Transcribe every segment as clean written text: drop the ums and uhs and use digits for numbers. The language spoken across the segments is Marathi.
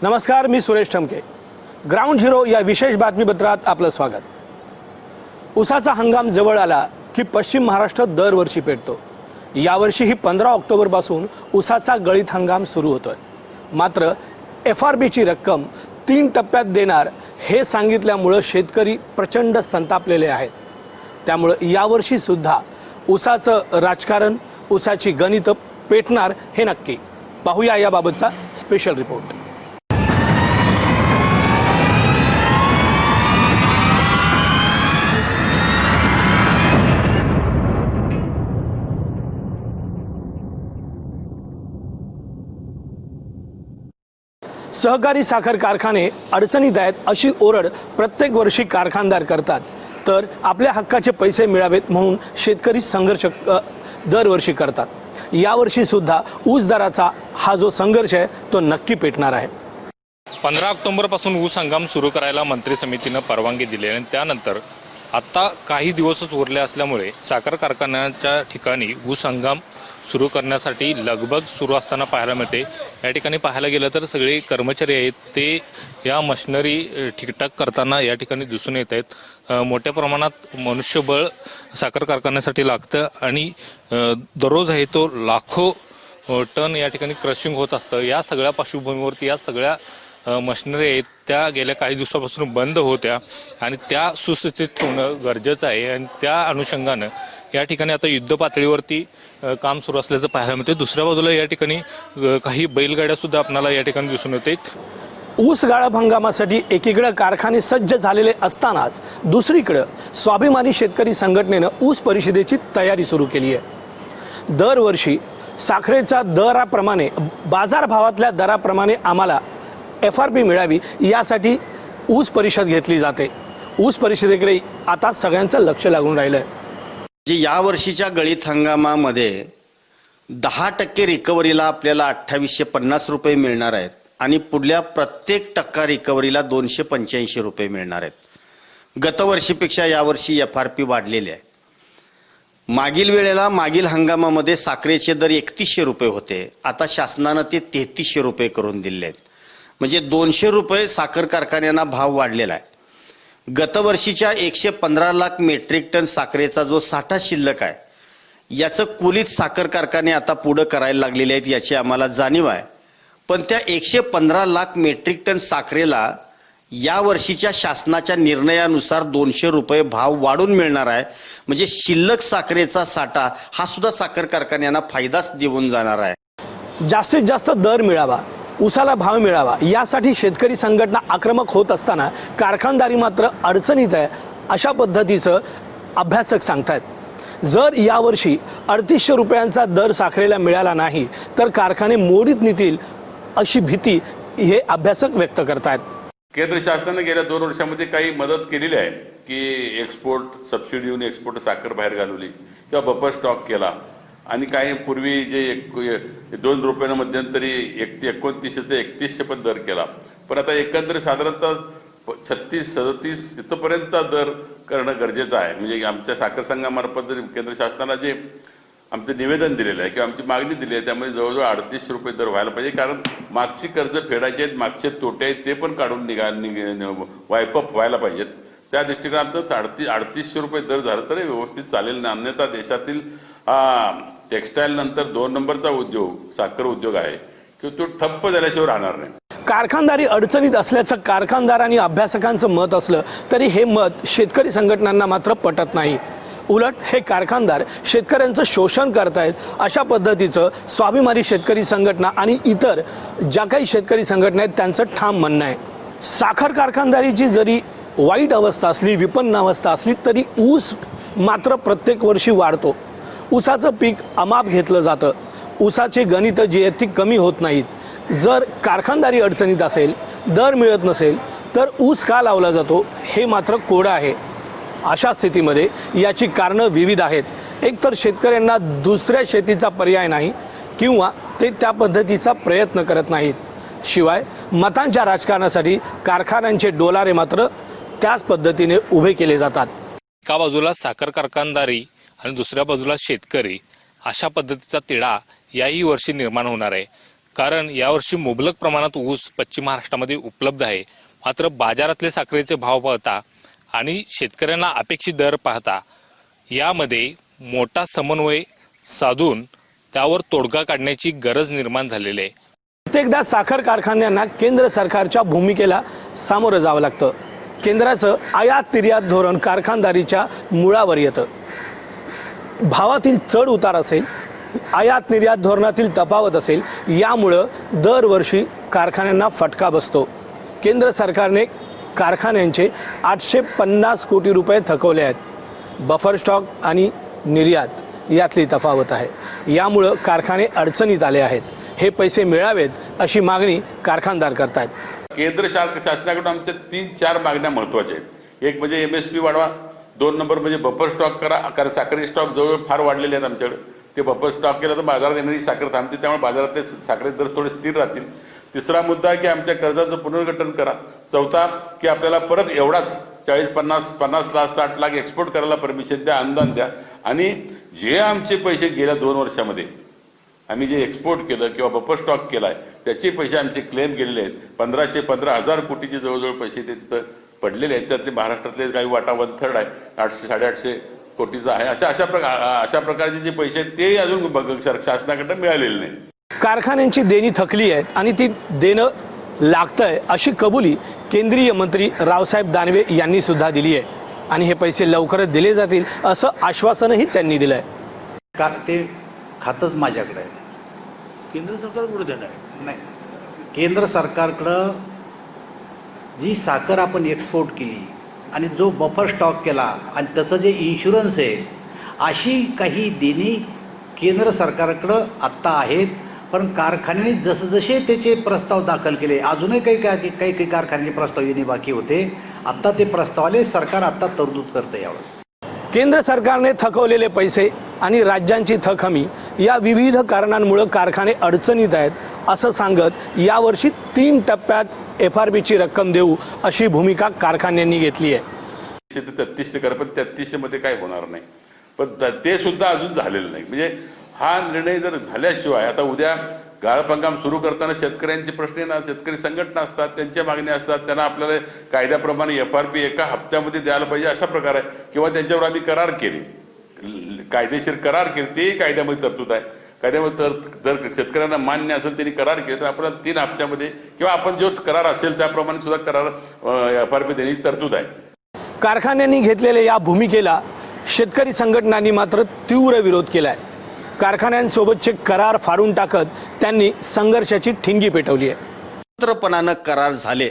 नमस्कार, मी सुरेश ठमके। ग्राउंड झिरो या विशेष बातमीपत्रात आपलं स्वागत। ऊसाचा हंगाम जवळ आला की पश्चिम महाराष्ट्र दरवर्षी पेटतो। यावर्षीही 15 ऑक्टोबर पासून ऊसाचा गळीत हंगाम सुरू होतोय। मात्र FRPची रक्कम 3 टप्प्यात देणार हे सांगितल्यामुळे शेतकरी प्रचंड संतापलेले आहेत। त्यामुळे यावर्षी सुद्धा ऊसाचं राजकारण, ऊसाची गणित पेटणार हे नक्की। पाहूया याबाबतचा स्पेशल रिपोर्ट। सहकारी साखर कारखाने अडचणीत आहेत अशी ओरड प्रत्येक वर्षी कारखानदार करतात, तर आपल्या हक्काचे पैसे मिळावेत म्हणून शेतकरी संघर्ष दरवर्षी करतात। यावर्षी सुद्धा ऊस दराचा हा जो संघर्ष आहे तो नक्की पेटणार आहे। 15 ऑक्टोबर पासून ऊस हंगाम सुरू करायला मंत्री समितीने परवानगी दिली आणि त्यानंतर आता काही दिवसच उरले असल्यामुळे साखर कारखान्यांच्या ठिकाणी ऊस हंगाम सुरू करण्यासाठी लगबग सुरू असताना पाहायला मिळते। या ठिकाणी पाहायला गेलं तर सगळे कर्मचारी आहेत ते या मशिनरी ठीकठाक करताना या ठिकाणी दिसून येत आहेत। मोठ्या प्रमाणात मनुष्यबळ साखर कारखान्यासाठी लागतं आणि दररोज आहे तो लाखो टन या ठिकाणी क्रशिंग होत असतं। या सगळ्या पार्श्वभूमीवरती या सगळ्या मशिनरी आहेत त्या गेल्या काही दिवसापासून बंद होत्या आणि त्या सुस्थितीत ठेवणं गरजेचं आहे आणि त्या अनुषंगानं या ठिकाणी आता युद्ध पातळीवरती काम सुरू असल्याचं पाहायला मिळते। दुसऱ्या बाजूला या ठिकाणी काही बैलगाड्या सुद्धा आपल्याला या ठिकाणी दिसून येतात। ऊस गाळप हंगामासाठी एकीकडे कारखाने सज्ज झालेले असतानाच दुसरीकडे स्वाभिमानी शेतकरी संघटनेने ऊस परिषदेची तयारी सुरू केली आहे। दरवर्षी साखरेच्या दराप्रमाणे बाजारभावातल्या दराप्रमाणे आम्हाला FRP मिळावी यासाठी ऊस परिषद घेतली जाते। ऊस परिषदेकडे आता सगळ्यांचं लक्ष लागून राहिलंय। जे या वर्षीच्या गळीत हंगामामध्ये 10% रिकव्हरीला आपल्याला 2850 रुपये मिळणार आहेत आणि पुढल्या प्रत्येक टक्का रिकव्हरीला 285 रुपये मिळणार आहेत। गतवर्षीपेक्षा यावर्षी FRP वाढलेले आहे। मागील वेळेला मागील हंगामामध्ये साखरेचे दर 3100 रुपये होते, आता शासनाने ते 3300 रुपये करून दिले आहेत। म्हणजे 200 रुपये साखर कारखान्यांना भाव वाढलेला आहे। गतवर्षीच्या 115 लाख मेट्रिक टन साखरेचा जो साठा शिल्लक आहे याचं कुलीत साखर कारखाने आता पुढे करायला लागलेले आहेत याची आम्हाला जाणीव आहे। पण त्या 115 लाख मेट्रिक टन साखरेला या वर्षीच्या शासनाच्या निर्णयानुसार 200 रुपये भाव वाढून मिळणार आहे। म्हणजे शिल्लक साखरेचा साठा हा सुद्धा साखर कारखान्यांना फायदाच देऊन जाणार आहे। जास्तीत जास्त दर मिळावा, ऊसाला भाव मिळावा यासाठी शेतकरी संघटना आक्रमक होत असताना कारखानदारी मात्र अडचणीत आहे अशा पद्धतीचं अभ्यासक सांगतात। जर यावर्षी 3800 रुपयांचा दर साखरेला मिळाला नाही तर कारखाने मोडीत नेतील अशी भीती हे अभ्यासक व्यक्त करतात। केंद्र शासनाने गेल्या 2 वर्षांमध्ये काही मदत केलेली आहे की एक्सपोर्ट सबसिडी देऊन एक्सपोर्ट साखर बाहेर घालवली किंवा बफर स्टॉक केला आणि काही पूर्वी जे 2 रुपयानं मध्यंतरी 29 ते 3100 पण दर केला। पण आता एकंदरीत साधारणतः 36-37 इथपर्यंतचा दर करणं गरजेचं आहे। म्हणजे आमच्या साखर संघामार्फत केंद्र शासनाला जे आमचं निवेदन दिलेलं आहे किंवा आमची मागणी दिली आहे त्यामध्ये जवळजवळ 3800 रुपये दर व्हायला पाहिजे। कारण मागची कर्ज फेडायची आहेत, मागचे तोटे आहेत ते पण काढून वायपअप व्हायला पाहिजेत। त्या दृष्टिकोनातून 3800 रुपये दर झालं तर व्यवस्थित चालेल ना, अन्यथा देशातील टेक्सटाईल नंतर 2 नंबरचा उद्योग साखर उद्योग आहे की तो ठप्प झाल्याशिवाय राहणार नाही। कारखानदारी अडचणीत असल्याचं कारखानदार आणि अभ्यासकांचं मत असलं तरी हे मत शेतकरी संघटनांना मात्र पटत नाही। उलट हे कारखानदार शेतकऱ्यांचं शोषण करतायत अशा पद्धतीचं स्वाभिमानी शेतकरी संघटना आणि इतर ज्या काही शेतकरी संघटना आहेत त्यांचं ठाम म्हणणं आहे। साखर कारखानदारीची जरी वाईट अवस्था असली, विपन्न अवस्था असली तरी ऊस मात्र प्रत्येक वर्षी वाढतो। ऊसाचं पीक अमाप घेतलं जातं, ऊसाचे गणित जी आहेत ती कमी होत नाहीत। जर कारखानदारी अडचणीत असेल, दर मिळत नसेल तर ऊस का लावला जातो हे मात्र कोडं आहे। अशा स्थितीमध्ये याची कारणं विविध आहेत। एकतर शेतकऱ्यांना दुसऱ्या शेतीचा पर्याय नाही किंवा ते त्या पद्धतीचा प्रयत्न करत नाहीत। शिवाय मतांच्या राजकारणासाठी कारखान्यांचे डोलारे मात्र त्याच पद्धतीने उभे केले जातात। एका बाजूला साखर कारखानदारी आणि दुसऱ्या बाजूला शेतकरी अशा पद्धतीचा तिढा याही वर्षी निर्माण होणार आहे। कारण यावर्षी मुबलक प्रमाणात ऊस पश्चिम महाराष्ट्रामध्ये उपलब्ध आहे. मात्र बाजारातले साखरेचे भाव पाहता आणि शेतकऱ्यांना अपेक्षित दर पाहता यामध्ये मोठा समन्वय साधून त्यावर तोडगा काढण्याची गरज निर्माण झालेली आहे. प्रत्येकदा साखर कारखान्यांना केंद्र सरकारच्या भूमिकेला सामोरं जावं लागतं. केंद्राचं आयात निर्यात धोरण कारखानदारीच्या मुळावर येतं. भावातील चढ उतार असेल, आयात निर्यात धोरणातील तफावत असेल, यामुळं दरवर्षी कारखान्यांना फटका बसतो. केंद्र सरकारने कारखान्यांचे 850 कोटी रुपये थकवले आहेत. बफर स्टॉक आणि निर्यात यातली तफावत आहे. यामुळं कारखाने अडचणीत आले आहेत. हे पैसे मिळावेत अशी मागणी कारखानदार करतायत. केंद्र शासनाकडून आमच्या 3-4 मागण्या महत्वाच्या आहेत. एक म्हणजे MSP वाढवा, 2 नंबर म्हणजे बफर स्टॉक करा, कारण साखरेचे स्टॉक जवळ फार वाढलेले आहेत आमच्याकडे. ते बफर स्टॉक केलं तर बाजारात येणारी साखर थांबते, त्यामुळे बाजारातले साखरेचे दर थोडे स्थिर राहतील. तिसरा मुद्दा की आमच्या कर्जाचं पुनर्गठन करा. चौथा की आपल्याला परत एवढाच 40-50 लाख 60 लाख एक्सपोर्ट करायला परमिशन द्या, अनुदान द्या. आणि जे आमचे पैसे गेल्या 2 वर्षामध्ये आम्ही जे एक्सपोर्ट केलं किंवा बफर स्टॉक केलाय त्याचे पैसे आमचे क्लेम गेलेले आहेत. 15,000 कोटीचे जवळजवळ पैसे ते तिथं पडलेले आहेत. त्यातले महाराष्ट्रातले काही वाटा 1/3 आहे, 800-850 कोटीचा आहे. अशा प्रकारचे जे पैसे आहेत ते अजून शासनाकडे मिळालेले नाही. कारखान्यांची देणी थकली आहेत आणि ती देणं लागतंय अशी कबुली केंद्रीय मंत्री रावसाहेब दानवे यांनी सुद्धा दिली आहे. आणि हे पैसे लवकरच दिले जातील असं आश्वासनही त्यांनी दिलंय. ते खातच माझ्याकडे आहे. केंद्र सरकार कुठे देणार नाही, केंद्र सरकारकडं जी साखर आपण एक्सपोर्ट केली आणि जो बफर स्टॉक केला आणि त्याचं जे इन्शुरन्स आहे, अशी काही देणी केंद्र सरकारकडं आत्ता आहेत. पण कारखान्याने जसे त्याचे प्रस्ताव दाखल केले, अजूनही काही कारखान्याचे प्रस्ताव येणे बाकी होते. आत्ता ते प्रस्ताव आले, सरकार आत्ता तरतूद करतं यावेळेस. केंद्र सरकारने थकवलेले पैसे आणि राज्यांची थक हमी या विविध कारणांमुळे कारखाने अडचणीत आहेत असं सांगत यावर्षी 3 टप्प्यात FRPची रक्कम देऊ अशी भूमिका कारखान्यांनी घेतली आहे. 3300 करा, पण 3300 मध्ये काय होणार नाही. पण ते सुद्धा अजून झालेलं नाही. म्हणजे हा निर्णय जर झाल्याशिवाय आता उद्या गाळप हंगाम सुरू करताना शेतकऱ्यांचे प्रश्न ना, शेतकरी संघटना असतात, त्यांच्या मागण्या असतात, त्यांना आपल्याला कायद्याप्रमाणे FRP एका हप्त्यामध्ये द्यायला पाहिजे असा प्रकार आहे. किंवा त्यांच्यावर आम्ही करार केले, कायदेशीर करार केले, ते कायद्यामध्ये तरतूद आहे. कायद्यामध्ये जर शेतकऱ्यांना मान्य असेल त्यांनी करार केले तर आपल्याला 3 हप्त्यामध्ये किंवा आपण जो करार असेल त्याप्रमाणे सुद्धा करार FRP देण्याची तरतूद आहे. कारखान्यांनी घेतलेल्या या भूमिकेला शेतकरी संघटनांनी मात्र तीव्र विरोध केलाय. कारखान्यांसोबतचे करार फाडून टाकत त्यांनी संघर्षाची ठिंगी पेटवली आहे. स्वतंत्रपणानं करार झाले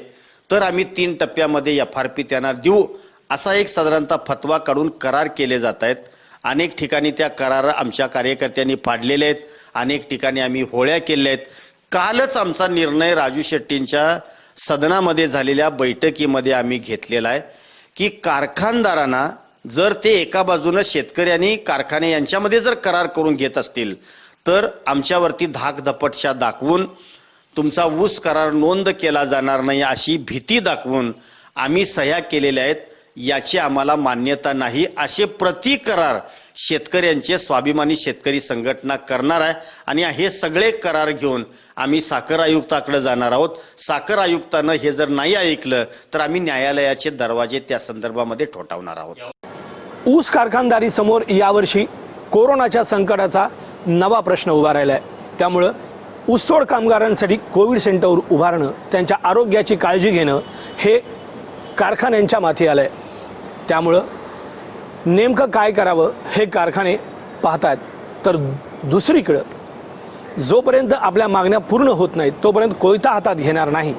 तर आम्ही 3 टप्प्यामध्ये FRP त्यांना देऊ असा एक साधारणतः फतवा काढून करार केले जात आहेत. अनेक ठिकाणी त्या करार आमच्या कार्यकर्त्यांनी पाडलेले आहेत. अनेक ठिकाणी आम्ही होळ्या केल्या आहेत. कालच आमचा निर्णय राजू शेट्टींच्या सदनामध्ये झालेल्या बैठकीमध्ये आम्ही घेतलेला आहे की कारखानदारांना जर ते एका बाजूने शेतकरी आणि कारखाने यांच्यामध्ये जर करार करून घेत असतील तर आमच्यावरती धाकधपटशा दाखवून तुमचा ऊस करार नोंद केला जाणार नाही अशी भीती दाखवून आम्ही सह्या केलेल्या आहेत. याची आम्हाला मान्यता नाही असे प्रतिकरार शेतकऱ्यांचे स्वाभिमानी शेतकरी संघटना करणार आहे. आणि हे सगळे करार घेऊन आम्ही साखर आयुक्ताकडे जाणार आहोत. साखर आयुक्तानं हे जर नाही ऐकलं तर आम्ही न्यायालयाचे दरवाजे त्या संदर्भामध्ये ठोठावणार आहोत. ऊस कारखानदारी समोर यावर्षी कोरोनाच्या संकटाचा नवा प्रश्न उभा राहिला आहे. त्यामुळं ऊसतोड कामगारांसाठी कोविड सेंटर उभारणं, त्यांच्या आरोग्याची काळजी घेणं हे कारखान्यांच्या माथी आलंय. त्यामुळं नेमकं काय करावं हे कारखाने पाहतात. तर दुसरीकडं जोपर्यंत आपल्या मागण्या पूर्ण होत नाहीत तोपर्यंत कोयता हातात घेणार नाही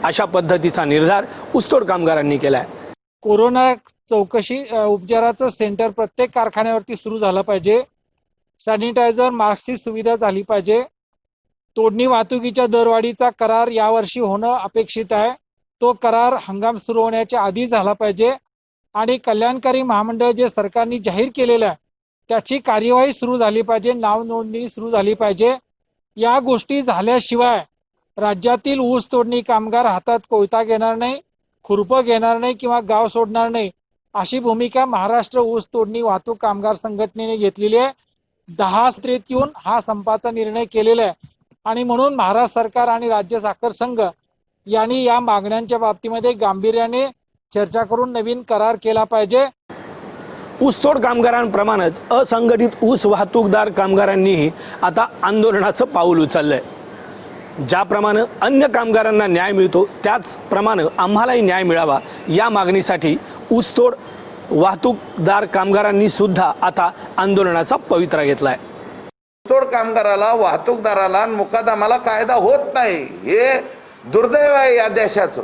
अशा पद्धतीचा निर्धार ऊसतोड कामगारांनी केलाय. कोरोना चौकशी उपचाराचं सेंटर प्रत्येक कारखान्यावरती सुरू झालं पाहिजे. सॅनिटायझर, मास्कची सुविधा झाली पाहिजे. तोडणी वाहतुकीच्या दरवाढीचा करार यावर्षी होणं अपेक्षित आहे. तो करार हंगाम सुरू होण्याच्या आधी झाला पाहिजे. आणि कल्याणकारी महामंडळ जे सरकारने जाहीर केलेलं आहे त्याची कार्यवाही सुरू झाली पाहिजे, नाव नोंदणी सुरू झाली पाहिजे. या गोष्टी झाल्याशिवाय राज्यातील ऊस तोडणी कामगार हातात कोयता घेणार नाही, खुरपं घेणार नाही किंवा गाव सोडणार नाही अशी भूमिका महाराष्ट्र ऊस तोडणी वाहतूक कामगार संघटनेने घेतलेली आहे. 10 स्त्रेत येऊन हा संपाचा निर्णय केलेला आहे. आणि म्हणून महाराष्ट्र सरकार आणि राज्य साखर संघ यांनी या मागण्यांच्या बाबतीमध्ये गांभीर्याने चर्चा करून नवीन करार केला पाहिजे. ऊसतोड कामगारांप्रमाणेच असंघटित ऊस वाहतूकदार कामगारांनीही आता आंदोलनाचं पाऊल उचललंय. ज्याप्रमाणे अन्य कामगारांना न्याय मिळतो त्याचप्रमाणे आम्हालाही न्याय मिळावा या मागणीसाठी ऊसतोड वाहतूकदार कामगारांनी सुद्धा आता आंदोलनाचा पवित्रा घेतलाय. ऊसतोड कामगाराला, वाहतूकदाराला आणि मुकादमाला कायदा होत नाही, हे दुर्दैव आहे या देशाचं.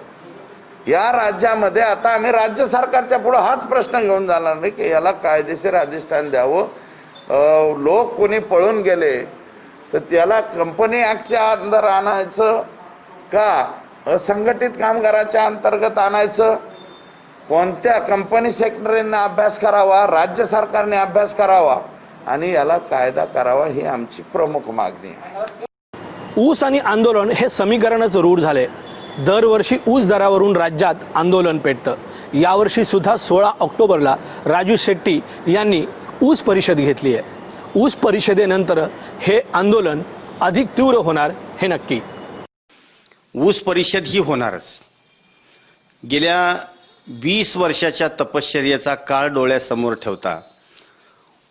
या राज्यामध्ये आता आम्ही राज्य सरकारच्या पुढे हाच प्रश्न घेऊन जाणार नाही की याला कायदेशीर अधिष्ठान द्यावं. लोक कोणी पळून गेले तर त्याला कंपनी ऍक्टच्या अंदर आणायचं का असंघटित कामगाराच्या अंतर्गत आणायचं? कोणत्या कंपनी सेक्रेटरीने अभ्यास करावा, राज्य सरकारने अभ्यास करावा आणि याला कायदा करावा, ही आमची प्रमुख मागणी आहे. ऊस आणि आंदोलन हे समीकरणच रूढ झाले. दरवर्षी ऊस दरावरून राज्यात आंदोलन पेटतं. यावर्षी सुद्धा 16 ऑक्टोबरला राजू शेट्टी यांनी ऊस परिषद घेतली आहे. ऊस परिषदेनंतर हे आंदोलन अधिक तीव्र होणार हे नक्की. ऊस परिषद ही होणारच. गेल्या 20 वर्षाच्या तपश्चर्येचा काळ डोळ्यासमोर ठेवता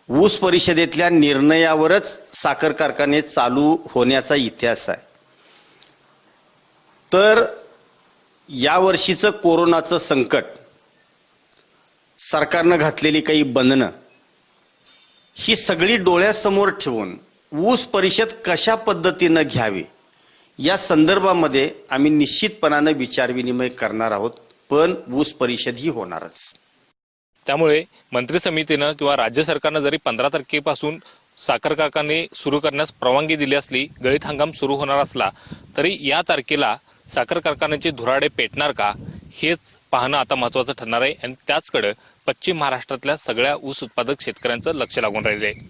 ऊस परिषदेतल्या निर्णयावरच साखर कारखाने चालू होण्याचा इतिहास आहे. तर यावर्षीचं कोरोनाचं संकट, सरकारनं घातलेली काही बंधनं, ही सगळी डोळ्यासमोर ठेवून ऊस परिषद कशा पद्धतीनं घ्यावी या संदर्भामध्ये आम्ही निश्चितपणानं विचारविनिमय करणार आहोत. पण ऊस परिषद ही होणारच. त्यामुळे मंत्री समितीनं किंवा राज्य सरकारनं जरी 15 तारखेपासून साखर कारखाने सुरू करण्यास परवानगी दिली असली, गळीत हंगाम सुरू होणार असला तरी या तारखेला साखर कारखान्याचे धुराडे पेटणार का हेच पाहणं आता महत्त्वाचं ठरणार आहे. आणि त्याचकडे पश्चिम महाराष्ट्रातल्या सगळ्या ऊस उत्पादक शेतकऱ्यांचं लक्ष लागून राहिले आहे.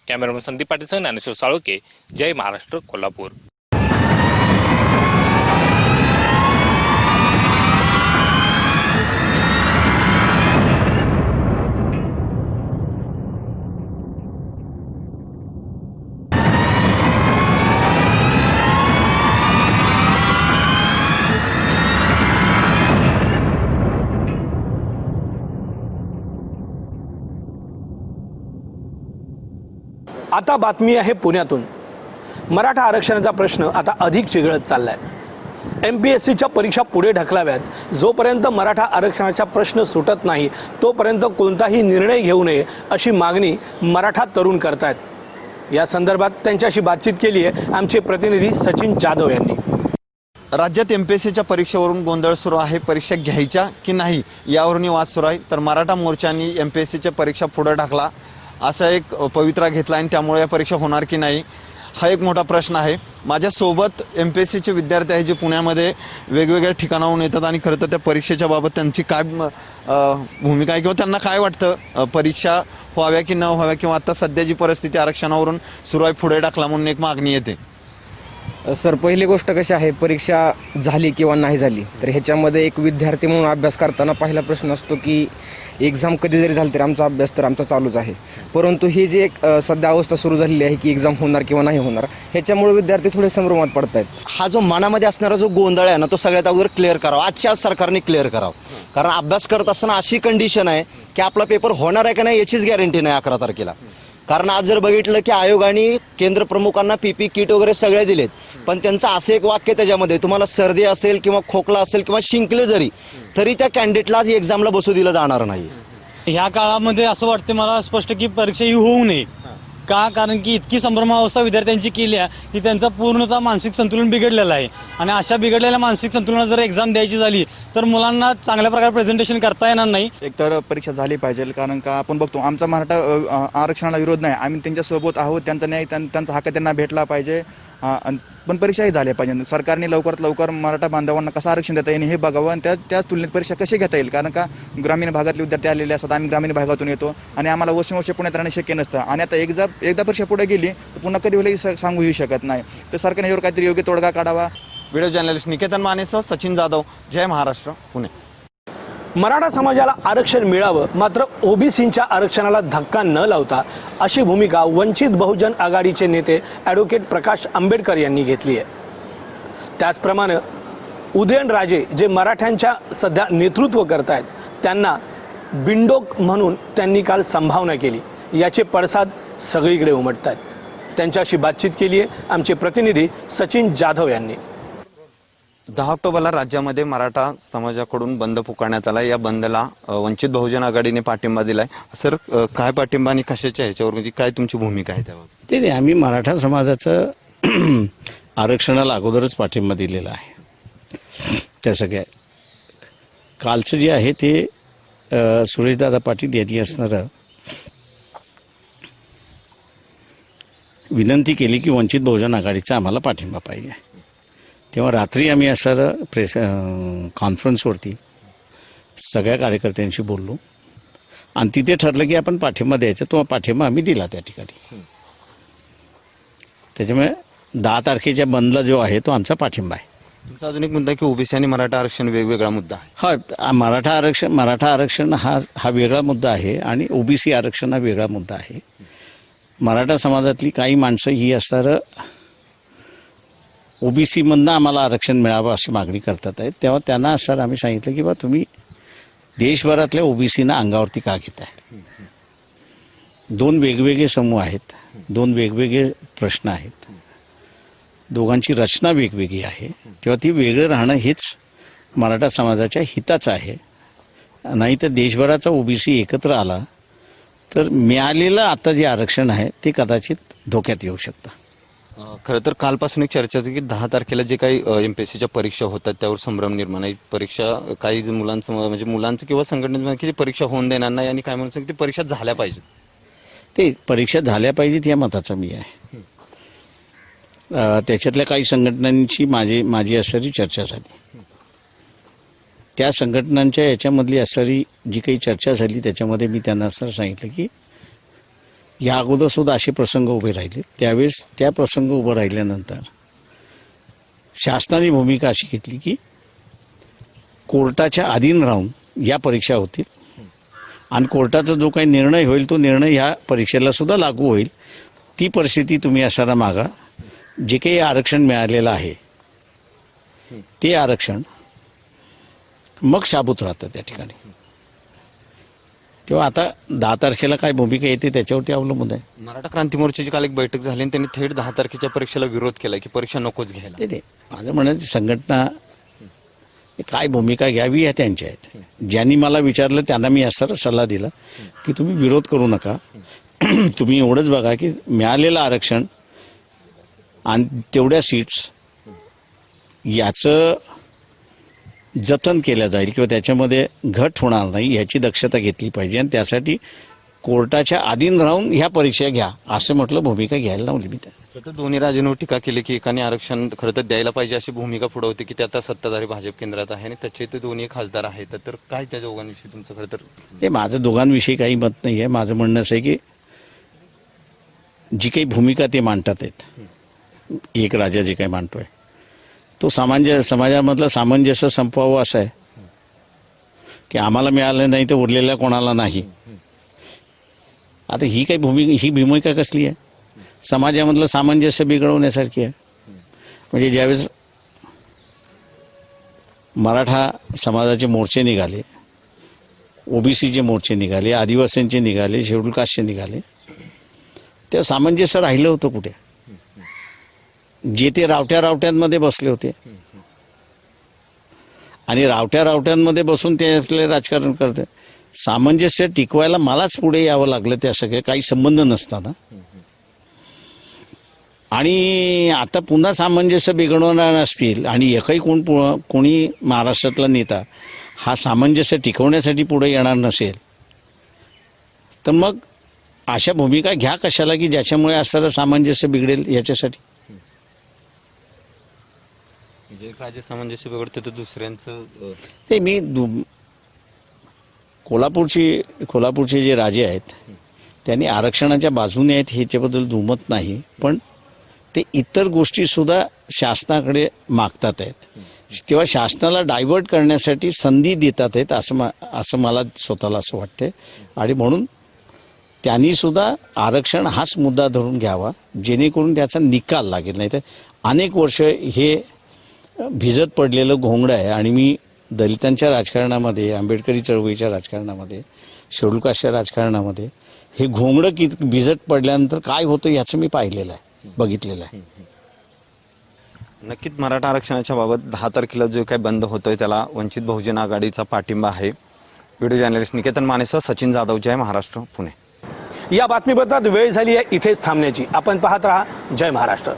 कॅमेरामन संदीप पाटीलसह ज्ञानेश्वर साळोके, जय महाराष्ट्र, कोल्हापूर. आता बातमी आहे पुण्यातून. मराठा आरक्षणाचा प्रश्न आता अधिक चिघळत चाललाय. MPSCच्या परीक्षा पुढे ढकलाव्यात. जोपर्यंत मराठा आरक्षणाचा प्रश्न सुटत नाही तोपर्यंत कोणताही निर्णय घेऊ नये अशी मागणी मराठा तरुण करतायत. या संदर्भात त्यांच्याशी बातचीत केली आहे आमचे प्रतिनिधी सचिन जाधव यांनी. राज्यात MPSCच्या परीक्षेवरून गोंधळ सुरू आहे. परीक्षा घ्यायच्या की नाही यावरून वाद सुरू आहे. तर मराठा मोर्चांनी MPSCच्या परीक्षा पुढे ढकला असा एक पवित्रा घेतला आणि त्यामुळे या परीक्षा होणार की नाही हा एक मोठा प्रश्न आहे. माझ्यासोबत MPSCचे विद्यार्थी आहे जे पुण्यामध्ये वेगवेगळ्या ठिकाणाहून येतात आणि खरं तर त्या परीक्षेच्या बाबत त्यांची काय भूमिका आहे किंवा त्यांना काय वाटतं, परीक्षा व्हाव्या की न व्हाव्या किंवा आता सध्या जी परिस्थिती आरक्षणावरून सुरू आहे पुढे ढकला म्हणून एक मागणी येते. सर, पहिली गोष्ट कशी आहे, परीक्षा झाली किंवा नाही झाली तर ह्याच्यामध्ये एक विद्यार्थी म्हणून अभ्यास करताना पहिला प्रश्न असतो की एक्झाम कधी जरी झाली तरी आमचा अभ्यास तर आमचा चालूच आहे. परंतु ही जी एक सध्या अवस्था सुरू झालेली आहे की एक्झाम होणार किंवा नाही होणार, ह्याच्यामुळे विद्यार्थी थोडे संभ्रमात पडत आहेत. हा जो मनामध्ये असणारा जो गोंधळ आहे ना तो सगळ्यात अगोदर क्लिअर करावा. आजच्या आज सरकारने क्लिअर करावं. कारण अभ्यास करत असताना अशी कंडिशन आहे की आपला पेपर होणार आहे का नाही याचीच गॅरंटी नाही 11 तारखेला. कारण आज जर बघितलं की आयोगाने केंद्र प्रमुखांना PP किट वगैरे सगळे दिलेत, पण त्यांचं असं एक वाक्य त्याच्यामध्ये, तुम्हाला सर्दी असेल किंवा खोकला असेल किंवा शिंकले जरी तरी त्या कॅन्डिडेटला आज एक्झामला बसू दिलं जाणार नाही. ह्या काळामध्ये असं वाटते मला स्पष्ट की परीक्षा ही होऊ नये. का? कारण की इतकी संभ्रमावस्था विद्यार्थ्यांची केली आहे की त्यांचा पूर्णतः मानसिक संतुलन बिघडलेलं आहे. आणि अशा बिघडलेल्या मानसिक संतुलनात जर एक्झाम द्यायची झाली तर मुलांना चांगल्या प्रकारे प्रेझेंटेशन करता येणार नाही. एकतर परीक्षा झाली पाहिजे. कारण का आपण बघतो आमचा मराठा आरक्षणाला विरोध नाही, आम्ही त्यांच्यासोबत आहोत. त्यांचा न्याय त्यांचा हक्क त्यांना भेटला पाहिजे. पण परीक्षाही झाल्या पाहिजे. सरकारने लवकरात लवकर मराठा बांधवांना कसं आरक्षण देता येईल हे बघावं आणि त्याच तुलनेत परीक्षा कशी घेता येईल. कारण का ग्रामीण भागातले विद्यार्थी आलेले असतात, आम्ही ग्रामीण भागातून येतो आणि आम्हाला वर्ष पुण्यात राहणं शक्य नसतं. आणि आता एकदा परीक्षा पुढे गेली तर पुन्हा कधी होईल सांगूही शकत नाही. तर सरकारने यावर काहीतरी योग्य तोडगा काढावा. व्हिडिओ जर्नलिस्ट निकेतन मानेसह सचिन जाधव, जय महाराष्ट्र, पुणे. मराठा समाजाला आरक्षण मिळावं, मात्र ओबीसींच्या आरक्षणाला धक्का न लावता, अशी भूमिका वंचित बहुजन आघाडीचे नेते ॲडव्होकेट प्रकाश आंबेडकर यांनी घेतली आहे. त्याचप्रमाणे उदयनराजे जे मराठ्यांच्या सध्या नेतृत्व करतायत, त्यांना बिंडोक म्हणून त्यांनी काल संभावना केली. याचे पडसाद सगळीकडे उमटत आहेत. त्यांच्याशी बातचीत केली आहे आमचे प्रतिनिधी सचिन जाधव यांनी. 10 ऑक्टोबरला राज्यामध्ये मराठा समाजाकडून बंद पुकारण्यात आला. या बंदला वंचित बहुजन आघाडीने पाठिंबा दिलाय. सर, काय पाठिंबा आणि कशाच्या ह्याच्यावर, म्हणजे काय तुमची भूमिका आहे त्यावर? ते आम्ही मराठा समाजाचं आरक्षणाला अगोदरच पाठिंबा दिलेला आहे. त्या सगळ्या कालचं जे आहे ते सुरेशदादा पाटील यांनी असणारं विनंती केली की वंचित बहुजन आघाडीचा आम्हाला पाठिंबा पाहिजे. तेव्हा रात्री आम्ही असं प्रेस कॉन्फरन्सवरती सगळ्या कार्यकर्त्यांशी बोललो आणि तिथे ठरलं की आपण पाठिंबा द्यायचा. तो पाठिंबा आम्ही दिला त्या ठिकाणी. त्याच्यामुळे 10 तारखेच्या बंदला जो आहे तो आमचा पाठिंबा आहे. तुमचा अजून एक मुद्दा की ओबीसी आणि मराठा आरक्षण वेगवेगळा मुद्दा आहे. हा, मराठा आरक्षण हा वेगळा मुद्दा आहे आणि ओबीसी आरक्षण हा वेगळा मुद्दा आहे. मराठा समाजातली काही माणसं ही असणारं ओबीसी मधनं आम्हाला आरक्षण मिळावं अशी मागणी करतात आहेत. तेव्हा त्यांना असणार आम्ही सांगितलं की बा तुम्ही देशभरातल्या ओबीसीना अंगावरती का घेताय? 2 वेगवेगळे समूह आहेत, 2 वेगवेगळे प्रश्न आहेत, दोघांची रचना वेगवेगळी आहे. तेव्हा ती वेगळं राहणं हेच मराठा समाजाच्या हिताचं आहे. नाहीतर देशभराचा ओबीसी एकत्र आला तर मिळालेलं आता जे आरक्षण आहे ते कदाचित धोक्यात येऊ शकतं. खरं तर कालपासून एक चर्चा होती की 10 तारखेला जे काही एमपीएससीच्या परीक्षा होतात त्यावर संभ्रम निर्माण आहे. परीक्षा काही मुलांचं म्हणजे मुलांचं किंवा संघटनेचं की परीक्षा होऊन देणार नाही आणि काय म्हणून ती परीक्षा झाल्या पाहिजेत. ते परीक्षा झाल्या पाहिजेत या मताचा मी आहे. त्याच्यातल्या काही संघटनांची माझी असणारी चर्चा झाली. त्या संघटनांच्या याच्यामधली असणारी जी काही चर्चा झाली त्याच्यामध्ये मी त्यांना असं सांगितलं की या अगोदर सुद्धा असे प्रसंग उभे राहिले. त्यावेळेस त्या प्रसंग उभं राहिल्यानंतर शासनाने भूमिका अशी घेतली की कोर्टाच्या अधीन राहून या परीक्षा होतील आणि कोर्टाचा जो काही निर्णय होईल तो निर्णय ह्या परीक्षेला सुद्धा लागू होईल. ती परिस्थिती तुम्ही असायला मागा. जे काही आरक्षण मिळालेलं आहे ते आरक्षण मग शाबूत राहतं त्या ठिकाणी. तेव्हा आता 10 तारखेला काय भूमिका येते त्याच्यावरती अवलंबून आहे. मराठा क्रांती मोर्चाची काल एक बैठक झाली आणि त्यांनी थेट 10 तारखेच्या परीक्षेला विरोध केला की परीक्षा नकोच घ्यायला. ते माझं म्हणायचं संघटना काय भूमिका घ्यावी या त्यांच्या आहेत. ज्यांनी मला विचारलं त्यांना मी असा सल्ला दिला की तुम्ही विरोध करू नका. तुम्ही एवढंच बघा की मिळालेलं आरक्षण आणि तेवढ्या सीट्स याचं जतन केलं जाईल किंवा त्याच्यामध्ये घट होणार नाही याची दक्षता घेतली पाहिजे आणि त्यासाठी कोर्टाच्या अधीन राहून ह्या परीक्षा घ्या असं म्हटलं भूमिका घ्यायला लावली मी. तर दोन्ही राजेंवर टीका केली की एकाने आरक्षण खरं तर द्यायला पाहिजे अशी भूमिका पुढे होती की ते आता सत्ताधारी भाजप केंद्रात आहे आणि त्याचे ते दोन्ही खासदार आहेत. तर काय त्या दोघांविषयी तुमचं खरं तर? हे माझं दोघांविषयी काही मत नाही आहे. माझं म्हणणं असं आहे की जी काही भूमिका ते मांडतात आहेत, एक राजा जे काही मांडतोय तो समाजामधलं सामंजस्य संपवावं असं आहे की आम्हाला मिळालं नाही तर उरलेल्या कोणाला नाही. आता ही भूमिका कसली आहे? समाजामधलं सामंजस्य बिघडवण्यासारखी आहे. म्हणजे ज्यावेळेस मराठा समाजाचे मोर्चे निघाले, ओबीसीचे मोर्चे निघाले, आदिवासींचे निघाले, शेड्यूल कास्टचे निघाले, तेव्हा सामंजस्य राहिलं होतं कुठे? जे ते रावट्यांमध्ये बसले होते आणि रावट्यांमध्ये बसून ते आपले राजकारण करते. सामंजस्य टिकवायला मलाच पुढे यावं लागलं त्या सगळे काही संबंध नसताना. आणि आता पुन्हा सामंजस्य बिघडवणार असतील आणि एकही कोणी महाराष्ट्रातला नेता हा सामंजस्य टिकवण्यासाठी पुढे येणार नसेल तर मग अशा भूमिका घ्या कशाला की ज्याच्यामुळे असणारं सामंजस्य बिघडेल याच्यासाठी. जे राजे सामंजस्य बिघडते तर दुसऱ्यांचं ते मी कोल्हापूरचे जे राजे आहेत त्यांनी आरक्षणाच्या बाजूने आहेत ह्याच्याबद्दल दुमत नाही, पण ते इतर गोष्टी सुद्धा शासनाकडे मागतात आहेत. तेव्हा शासनाला डायव्हर्ट करण्यासाठी संधी देतात आहेत असं मला स्वतःला असं वाटते. आणि म्हणून त्यांनी सुद्धा आरक्षण हाच मुद्दा धरून घ्यावा जेणेकरून त्याचा निकाल लागेल. नाही तर अनेक वर्ष हे भिजत पडलेलं घोंगडं आहे. आणि मी दलितांच्या राजकारणामध्ये, आंबेडकरी चळवळीच्या राजकारणामध्ये, शेड्यूल कास्टच्या राजकारणामध्ये हे घोंगडं भिजत पडल्यानंतर काय होतं याचं मी पाहिलेलं आहे, बघितलेलं आहे. नक्कीच मराठा आरक्षणाच्या बाबत 10 तारखेला जो काही बंद होतोय त्याला वंचित बहुजन आघाडीचा पाठिंबा आहे. व्हिडिओ जर्नलिस्ट निकेतन मानेसह सचिन जाधव, जय महाराष्ट्र, पुणे. या बातमीपत्रात वेळ झाली आहे इथेच थांबण्याची. आपण पाहत राहा जय महाराष्ट्र.